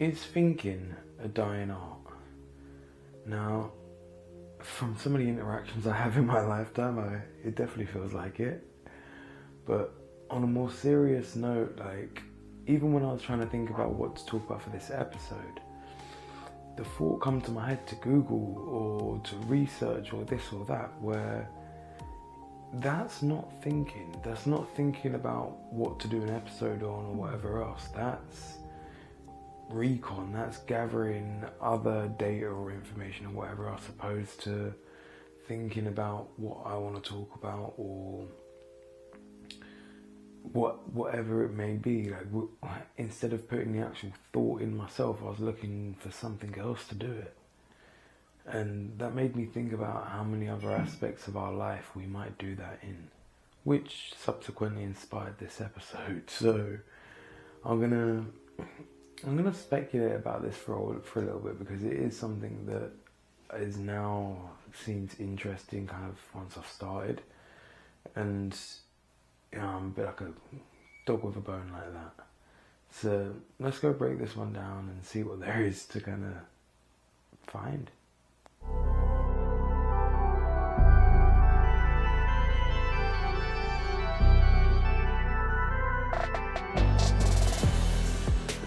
Is thinking a dying art? Now, from some of the interactions I have in my lifetime, it definitely feels like it. But on a more serious note, like, even when I was trying to think about what to talk about for this episode, the thought come to my head to Google or to research or this or that, where that's not thinking. That's not thinking about what to do an episode on or whatever else. That's recon. That's gathering other data or information or whatever else, opposed to thinking about what I want to talk about or whatever it may be. Like, instead of putting the actual thought in myself, I was looking for something else to do it. And that made me think about how many other aspects of our life we might do that in, which subsequently inspired this episode. So I'm gonna speculate about this for a little bit, because it is something that is now seems interesting kind of once I've started, and I'm a bit like a dog with a bone like that. So let's go break this one down and see what there is to kind of find.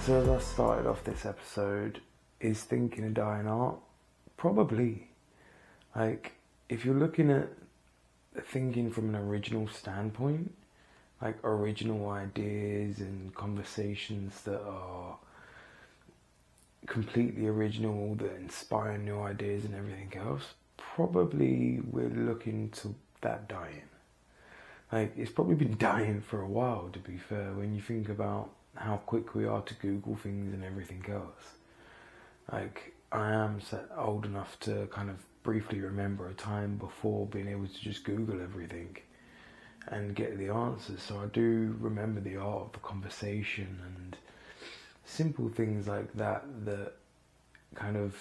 So as I started off this episode, is thinking a dying art? Probably. Like, if you're looking at thinking from an original standpoint, like original ideas and conversations that are completely original, that inspire new ideas and everything else, probably we're looking to that dying. Like, it's probably been dying for a while, to be fair, when you think about how quick we are to Google things and everything else. Like, I am old enough to kind of briefly remember a time before being able to just Google everything and get the answers. So I do remember the art of the conversation and simple things like that kind of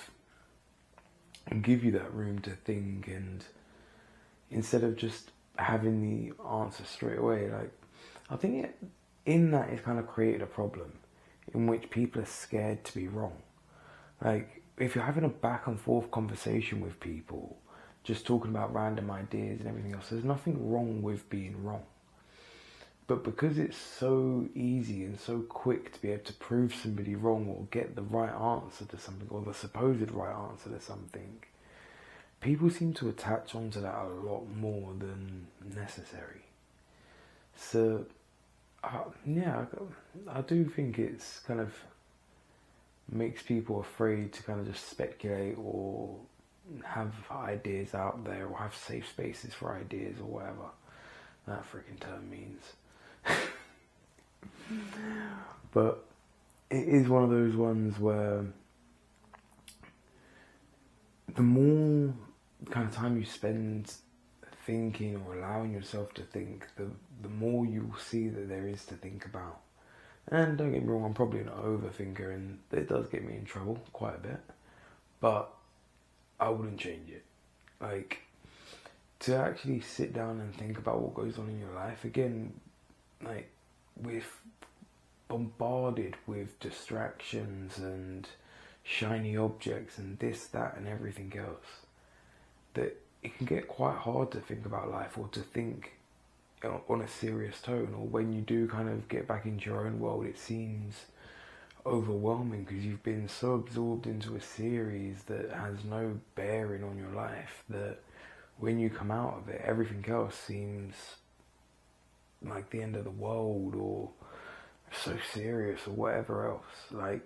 give you that room to think, and instead of just having the answer straight away, like, I think in that it's kind of created a problem in which people are scared to be wrong. Like, if you're having a back and forth conversation with people, just talking about random ideas and everything else, there's nothing wrong with being wrong. But because it's so easy and so quick to be able to prove somebody wrong or get the right answer to something, or the supposed right answer to something, people seem to attach onto that a lot more than necessary. So, I do think it's kind of makes people afraid to kind of just speculate or have ideas out there, or have safe spaces for ideas, or whatever that freaking term means. But it is one of those ones where the more kind of time you spend thinking or allowing yourself to think, the more you will see that there is to think about. And don't get me wrong, I'm probably an overthinker, and it does get me in trouble quite a bit, but I wouldn't change it. Like, to actually sit down and think about what goes on in your life, again, like, we're bombarded with distractions and shiny objects and this, that and everything else, that it can get quite hard to think about life or to think on a serious tone. Or when you do kind of get back into your own world, it seems overwhelming because you've been so absorbed into a series that has no bearing on your life, that when you come out of it, everything else seems like the end of the world, or so serious, or whatever else. Like,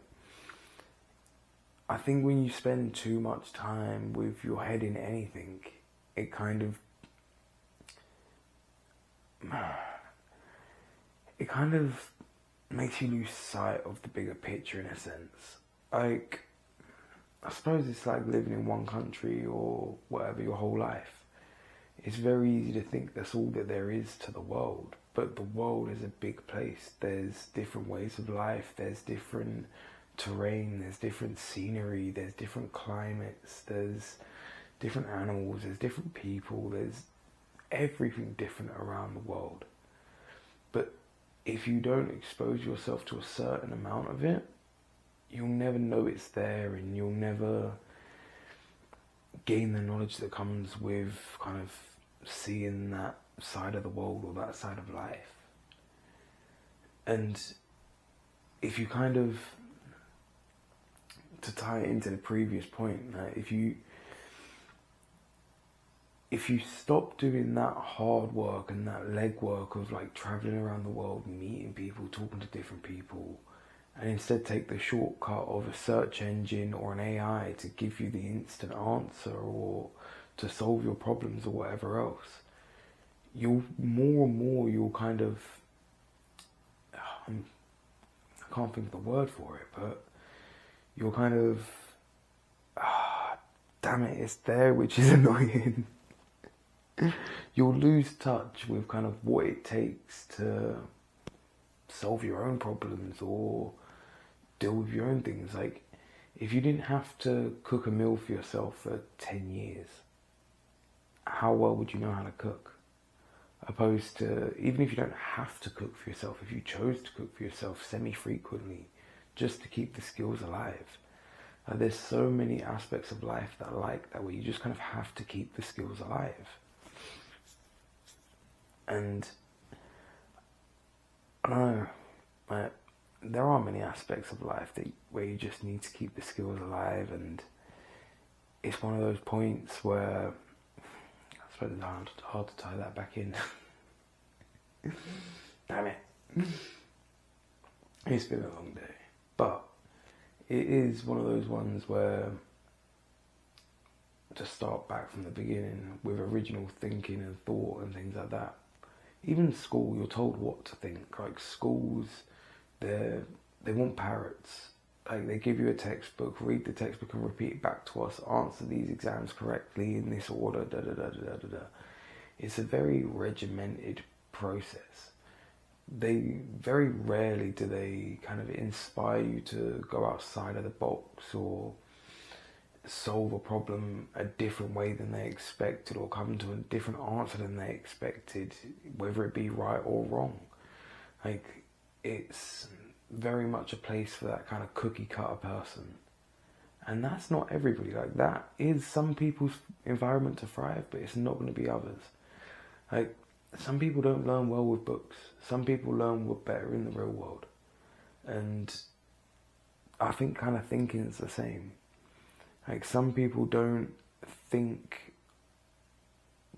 I think when you spend too much time with your head in anything, it kind of makes you lose sight of the bigger picture, in a sense. Like, I suppose it's like living in one country or whatever your whole life. It's very easy to think that's all that there is to the world, but the world is a big place. There's different ways of life, there's different terrain, there's different scenery, there's different climates, there's different animals, there's different people, there's everything different around the world. But if you don't expose yourself to a certain amount of it, you'll never know it's there, and you'll never gain the knowledge that comes with kind of seeing that side of the world or that side of life. And if you kind of, to tie it into the previous point, if you stop doing that hard work and that legwork of like traveling around the world, meeting people, talking to different people, and instead take the shortcut of a search engine or an AI to give you the instant answer or to solve your problems or whatever else, you'll kind of, I can't think of the word for it, but you'll kind of, damn it, it's there, which is annoying. You'll lose touch with kind of what it takes to solve your own problems or deal with your own things. Like, if you didn't have to cook a meal for yourself for 10 years, how well would you know how to cook? Opposed to, even if you don't have to cook for yourself, if you chose to cook for yourself semi-frequently, just to keep the skills alive. There's so many aspects of life that are like that, where you just kind of have to keep the skills alive. And I don't know, there are many aspects of life where you just need to keep the skills alive, and it's one of those points where I suppose it's hard to tie that back in. Damn it. It's been a long day. But it is one of those ones where, to start back from the beginning with original thinking and thought and things like that. Even school, you're told what to think. Like, schools, they want parrots. Like, they give you a textbook, read the textbook and repeat it back to us, answer these exams correctly in this order, da da da da da da. It's a very regimented process. They very rarely do they kind of inspire you to go outside of the box or solve a problem a different way than they expected, or come to a different answer than they expected, whether it be right or wrong. Like, it's very much a place for that kind of cookie cutter person, and that's not everybody. Like, that is some people's environment to thrive, but it's not going to be others. Like, some people don't learn well with books, some people learn better in the real world, and I think kind of thinking is the same. Like, some people don't think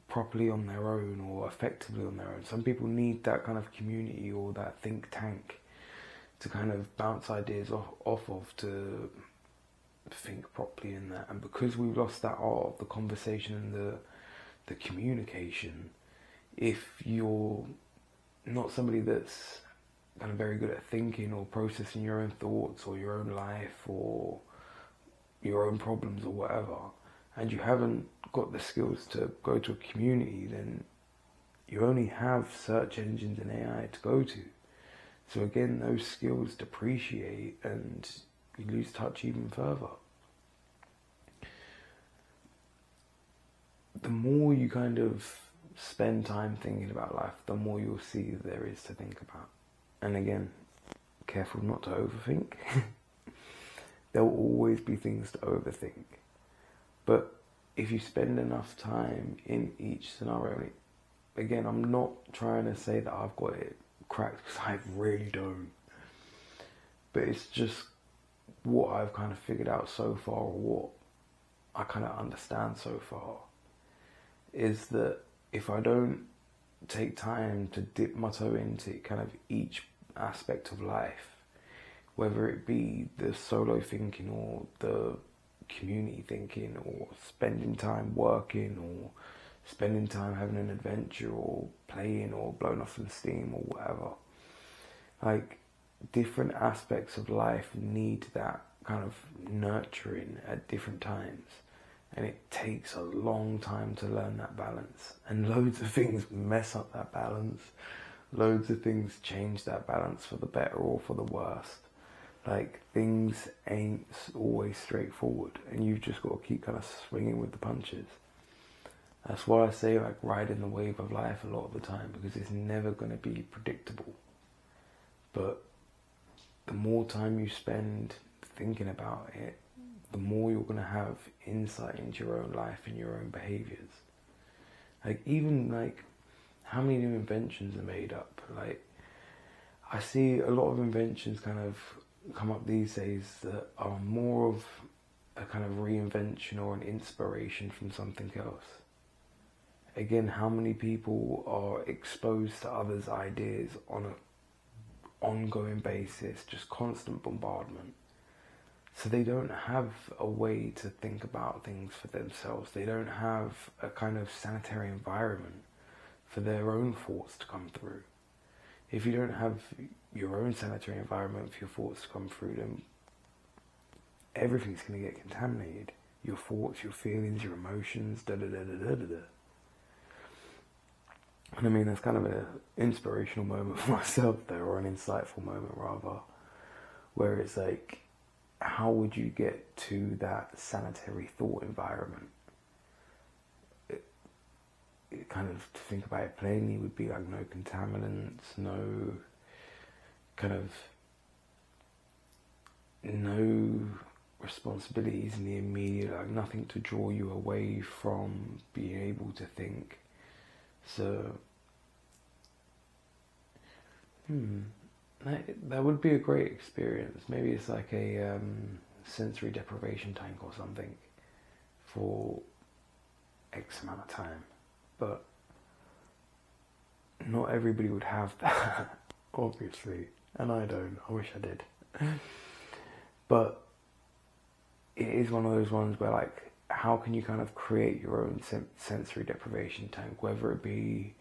properly on their own or effectively on their own. Some people need that kind of community or that think tank to kind of bounce ideas off of, to think properly in that. And because we've lost that art of the conversation and the communication, if you're not somebody that's kind of very good at thinking or processing your own thoughts or your own life or your own problems or whatever, and you haven't got the skills to go to a community, then you only have search engines and AI to go to. So again, those skills depreciate and you lose touch even further. The more you kind of spend time thinking about life, the more you'll see there is to think about. And again, careful not to overthink. There will always be things to overthink. But if you spend enough time in each scenario, again, I'm not trying to say that I've got it cracked, because I really don't. But it's just what I've kind of figured out so far, or what I kind of understand so far, is that if I don't take time to dip my toe into kind of each aspect of life, whether it be the solo thinking or the community thinking, or spending time working, or spending time having an adventure, or playing, or blowing off some steam, or whatever. Like, different aspects of life need that kind of nurturing at different times. And it takes a long time to learn that balance. And loads of things mess up that balance. Loads of things change that balance for the better or for the worst. Like, things ain't always straightforward, and you've just got to keep kind of swinging with the punches. That's why I say, like, riding the wave of life a lot of the time, because it's never going to be predictable. But the more time you spend thinking about it, the more you're going to have insight into your own life and your own behaviors. Like, even like, how many new inventions are made up? Like, I see a lot of inventions kind of come up these days that are more of a kind of reinvention or an inspiration from something else. Again, how many people are exposed to others' ideas on an ongoing basis, just constant bombardment. So they don't have a way to think about things for themselves. They don't have a kind of sanitary environment for their own thoughts to come through. If you don't have your own sanitary environment for your thoughts to come through, then everything's going to get contaminated. Your thoughts, your feelings, your emotions, da-da-da-da-da-da-da. And I mean, that's kind of an inspirational moment for myself there, or an insightful moment rather, where it's like, how would you get to that sanitary thought environment? It kind of, to think about it plainly, would be like no contaminants, no responsibilities in the immediate, like nothing to draw you away from being able to think. So, that would be a great experience. Maybe it's like a sensory deprivation tank or something for X amount of time. But not everybody would have that, obviously. And I don't. I wish I did. But it is one of those ones where, like, how can you kind of create your own sensory deprivation tank, whether it be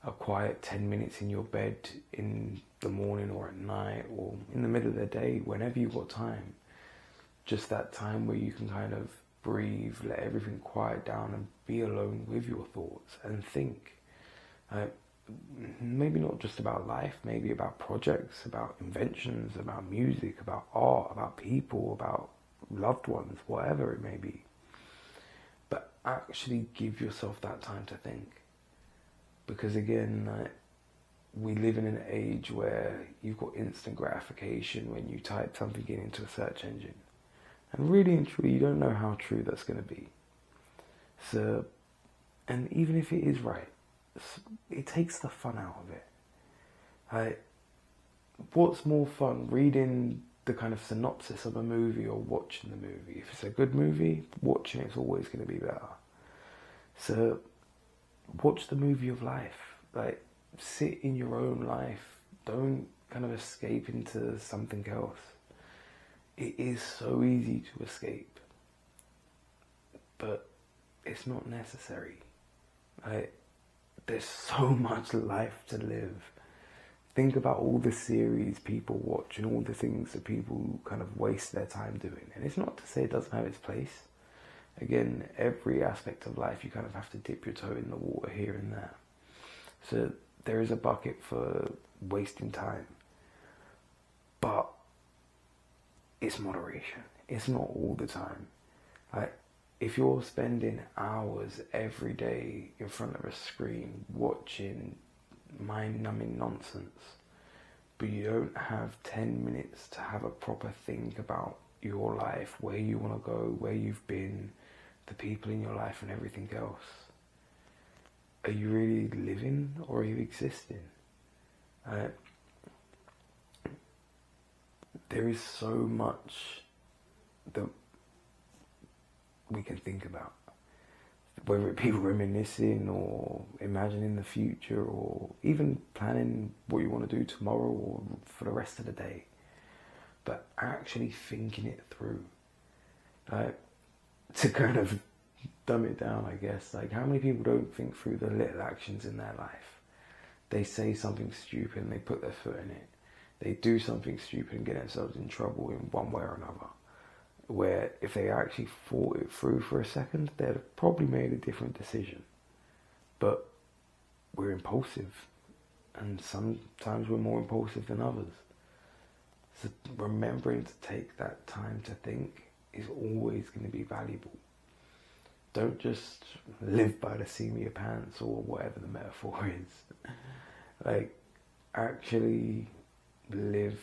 a quiet 10 minutes in your bed in the morning or at night or in the middle of the day, whenever you've got time. Just that time where you can kind of breathe, let everything quiet down and be alone with your thoughts and think. Maybe not just about life, maybe about projects, about inventions, about music, about art, about people, about loved ones, whatever it may be. But actually give yourself that time to think. Because again, we live in an age where you've got instant gratification when you type something into a search engine. And really and truly, you don't know how true that's going to be. So, and even if it is right, it takes the fun out of it. What's more fun, reading the kind of synopsis of a movie or watching the movie? If it's a good movie, watching it's always going to be better. So, watch the movie of life. Like, sit in your own life. Don't kind of escape into something else. It is so easy to escape, but it's not necessary. There's so much life to live. Think about all the series people watch and all the things that people kind of waste their time doing. And it's not to say it doesn't have its place. Again, every aspect of life you kind of have to dip your toe in the water here and there. So there is a bucket for wasting time. But it's moderation. It's not all the time. If you're spending hours every day in front of a screen watching mind-numbing nonsense, but you don't have 10 minutes to have a proper think about your life, where you want to go, where you've been, the people in your life and everything else, are you really living or are you existing? There is so much that we can think about, whether it be reminiscing or imagining the future or even planning what you want to do tomorrow or for the rest of the day, but actually thinking it through. To kind of dumb it down, I guess, like, how many people don't think through the little actions in their life? They say something stupid and they put their foot in it. They do something stupid and get themselves in trouble in one way or another. Where if they actually thought it through for a second, they'd have probably made a different decision. But we're impulsive, and sometimes we're more impulsive than others. So remembering to take that time to think is always going to be valuable. Don't just live by the seam of your pants or whatever the metaphor is. Like, actually live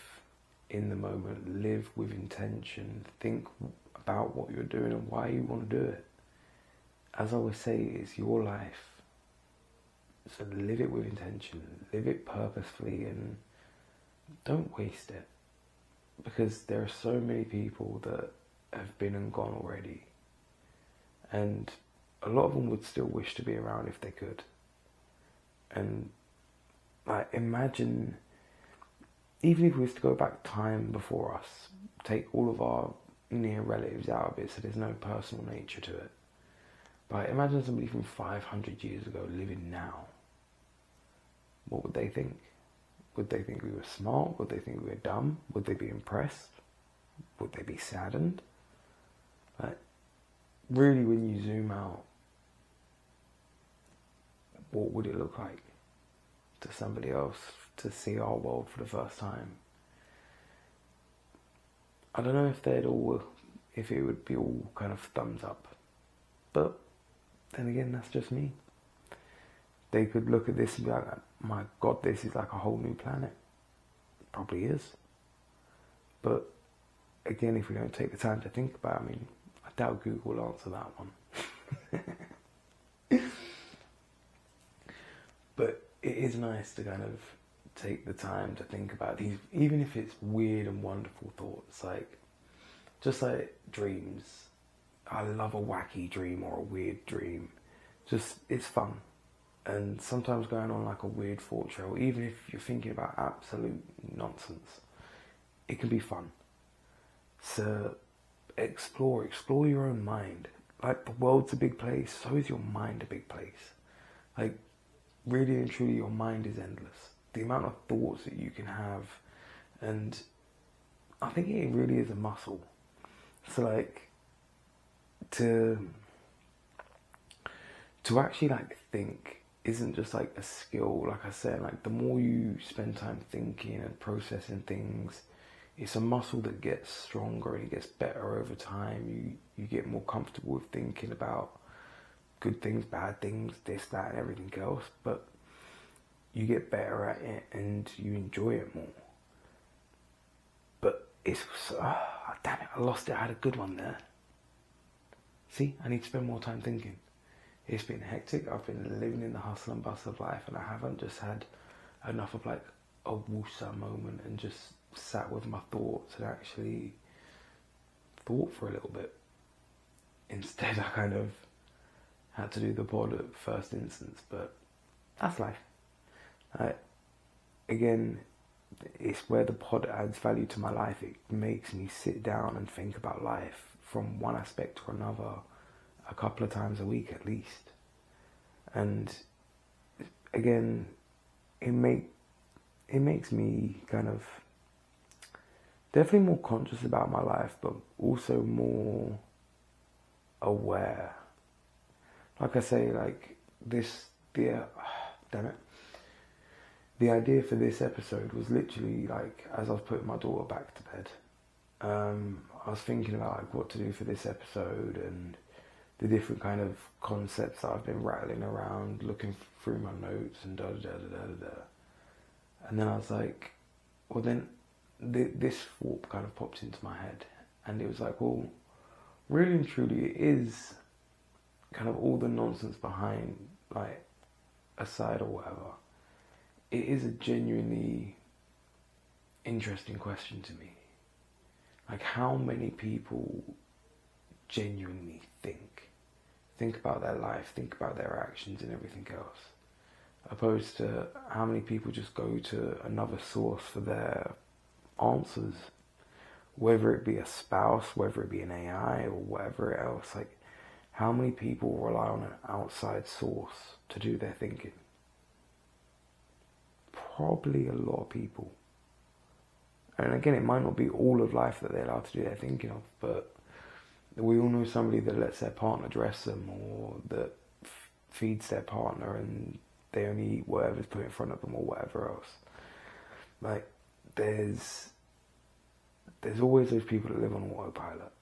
in the moment, live with intention, think about what you're doing and why you want to do it. As I always say, it's your life. So live it with intention, live it purposefully, and don't waste it. Because there are so many people that have been and gone already. And a lot of them would still wish to be around if they could. And like, imagine, even if we was to go back time before us, take all of our near relatives out of it so there's no personal nature to it. But imagine somebody from 500 years ago living now. What would they think? Would they think we were smart? Would they think we were dumb? Would they be impressed? Would they be saddened? Like, really, when you zoom out, what would it look like to somebody else to see our world for the first time? I don't know if it would be all kind of thumbs up. But then again, that's just me. They could look at this and be like, my God, this is like a whole new planet. It probably is. But again, if we don't take the time to think about it, I mean, I doubt Google will answer that one. But it is nice to kind of take the time to think about these, even if it's weird and wonderful thoughts, like, just like dreams. I love a wacky dream or a weird dream. Just, it's fun. And sometimes going on like a weird thought trail, even if you're thinking about absolute nonsense, it can be fun. So explore your own mind. Like, the world's a big place, so is your mind a big place. Like, really and truly, your mind is endless. The amount of thoughts that you can have, and I think it really is a muscle. So like, to actually like think isn't just like a skill. Like I said, like, the more you spend time thinking and processing things, it's a muscle that gets stronger and it gets better over time. You get more comfortable with thinking about good things, bad things, this, that, and everything else, but you get better at it and you enjoy it more. But it's, damn it, I lost it. I had a good one there. See, I need to spend more time thinking. It's been hectic. I've been living in the hustle and bustle of life, and I haven't just had enough of like a woosah moment and just sat with my thoughts and actually thought for a little bit. Instead, I kind of had to do the pod at first instance, but that's life. Again, it's where the pod adds value to my life. It makes me sit down and think about life from one aspect to another a couple of times a week at least. And again, it makes me kind of definitely more conscious about my life, but also more aware. Like I say, like damn it. The idea for this episode was literally like as I was putting my daughter back to bed. I was thinking about like what to do for this episode and the different kind of concepts that I've been rattling around, looking through my notes and da da da da da da. And then I was like, well then this thought kind of popped into my head, and it was like, well, really and truly, it is kind of all the nonsense behind, like, aside or whatever. It is a genuinely interesting question to me. Like, how many people genuinely think about their life, think about their actions and everything else, opposed to how many people just go to another source for their answers, whether it be a spouse, whether it be an AI or whatever else. Like, how many people rely on an outside source to do their thinking? Probably a lot of people. And again, it might not be all of life that they're allowed to do their thinking of, but we all know somebody that lets their partner dress them, or that feeds their partner and they only eat whatever's put in front of them or whatever else. Like, there's always those people that live on autopilot.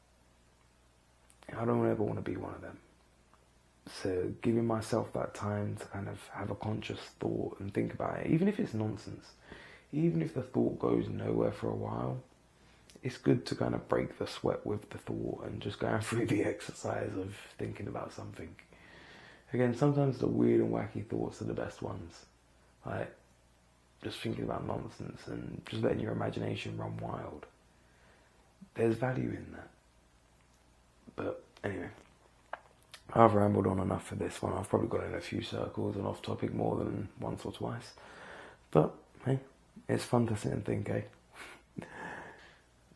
I don't ever want to be one of them. So giving myself that time to kind of have a conscious thought and think about it, even if it's nonsense, even if the thought goes nowhere for a while, it's good to kind of break the sweat with the thought and just going through the exercise of thinking about something. Again, sometimes the weird and wacky thoughts are the best ones. Like, just thinking about nonsense and just letting your imagination run wild. There's value in that. But anyway, I've rambled on enough for this one. I've probably got in a few circles and off topic more than once or twice. But, hey, it's fun to sit and think, eh?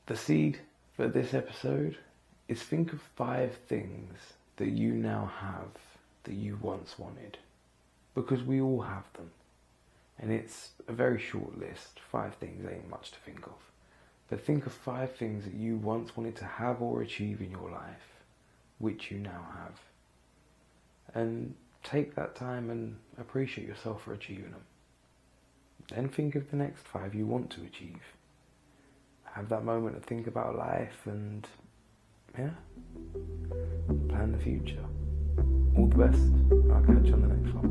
The seed for this episode is think of 5 things that you now have that you once wanted. Because we all have them. And it's a very short list. 5 things ain't much to think of. But think of 5 things that you once wanted to have or achieve in your life, which you now have. And take that time and appreciate yourself for achieving them. Then think of the next 5 you want to achieve. Have that moment to think about life and, plan the future. All the best. I'll catch you on the next one.